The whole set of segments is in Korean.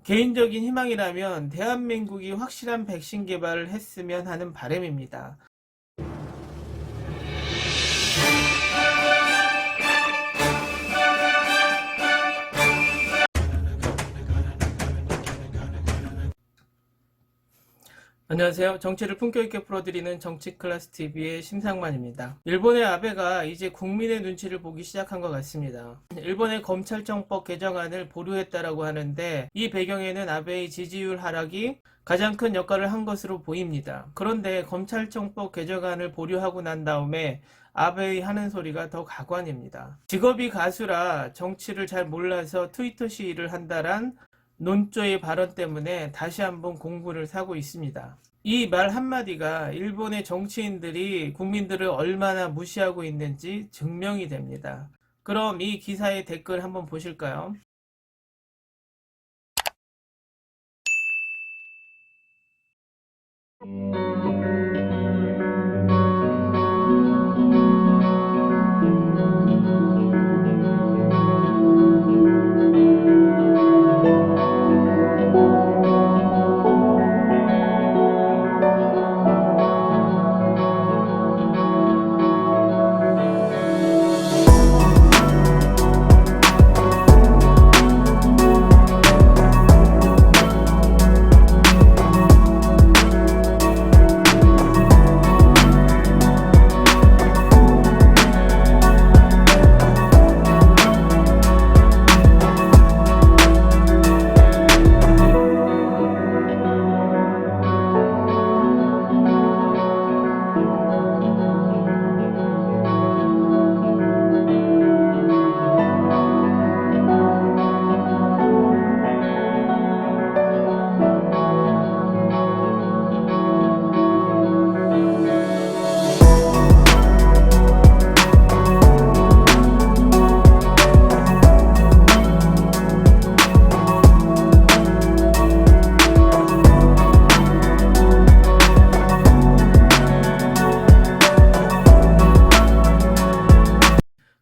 개인적인 희망이라면 대한민국이 확실한 백신 개발을 했으면 하는 바람입니다. 안녕하세요. 정치를 품격 있게 풀어드리는 정치클래스TV의 심상만입니다. 일본의 아베가 이제 국민의 눈치를 보기 시작한 것 같습니다. 일본의 검찰청법 개정안을 보류했다라고 하는데, 이 배경에는 아베의 지지율 하락이 가장 큰 역할을 한 것으로 보입니다. 그런데 검찰청법 개정안을 보류하고 난 다음에 아베의 하는 소리가 더 가관입니다. 직업이 가수라 정치를 잘 몰라서 트위터 시위를 한다란 논조의 발언 때문에 다시 한번 공분을 사고 있습니다. 이 말 한마디가 일본의 정치인들이 국민들을 얼마나 무시하고 있는지 증명이 됩니다. 그럼 이 기사의 댓글 한번 보실까요?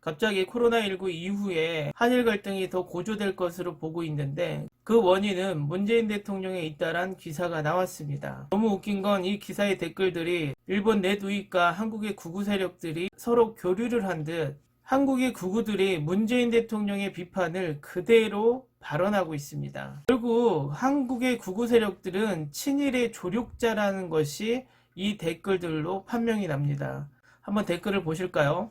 갑자기 코로나19 이후에 한일 갈등이 더 고조될 것으로 보고 있는데, 그 원인은 문재인 대통령에 있다란 기사가 나왔습니다. 너무 웃긴 건 이 기사의 댓글들이 일본 내두익과 한국의 구구 세력들이 서로 교류를 한 듯 한국의 구구들이 문재인 대통령의 비판을 그대로 발언하고 있습니다. 결국 한국의 구구 세력들은 친일의 조력자라는 것이 이 댓글들로 판명이 납니다. 한번 댓글을 보실까요?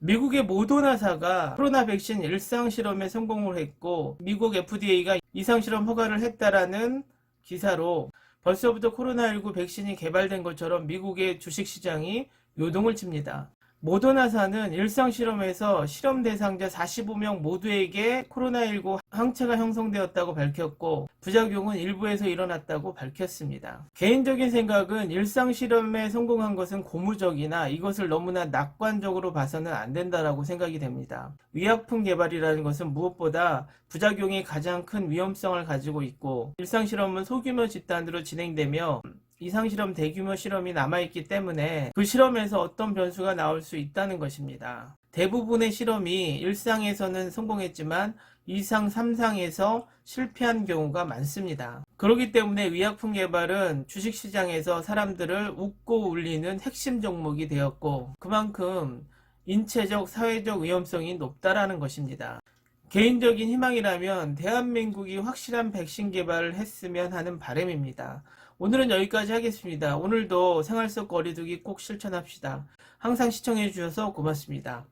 미국의 모더나사가 코로나 백신 일상실험에 성공을 했고, 미국 FDA가 이상실험 허가를 했다라는 기사로 벌써부터 코로나19 백신이 개발된 것처럼 미국의 주식시장이 요동을 칩니다. 모더나사는 일상실험에서 실험 대상자 45명 모두에게 코로나19 항체가 형성되었다고 밝혔고, 부작용은 일부에서 일어났다고 밝혔습니다. 개인적인 생각은 일상실험에 성공한 것은 고무적이나 이것을 너무나 낙관적으로 봐서는 안 된다라고 생각이 됩니다. 의약품 개발이라는 것은 무엇보다 부작용이 가장 큰 위험성을 가지고 있고, 일상실험은 소규모 집단으로 진행되며 이상실험, 대규모 실험이 남아있기 때문에 그 실험에서 어떤 변수가 나올 수 있다는 것입니다. 대부분의 실험이 1상에서는 성공했지만 2상, 3상에서 실패한 경우가 많습니다. 그렇기 때문에 의약품 개발은 주식시장에서 사람들을 웃고 울리는 핵심 종목이 되었고, 그만큼 인체적, 사회적 위험성이 높다라는 것입니다. 개인적인 희망이라면 대한민국이 확실한 백신 개발을 했으면 하는 바람입니다. 오늘은 여기까지 하겠습니다. 오늘도 생활 속 거리두기 꼭 실천합시다. 항상 시청해 주셔서 고맙습니다.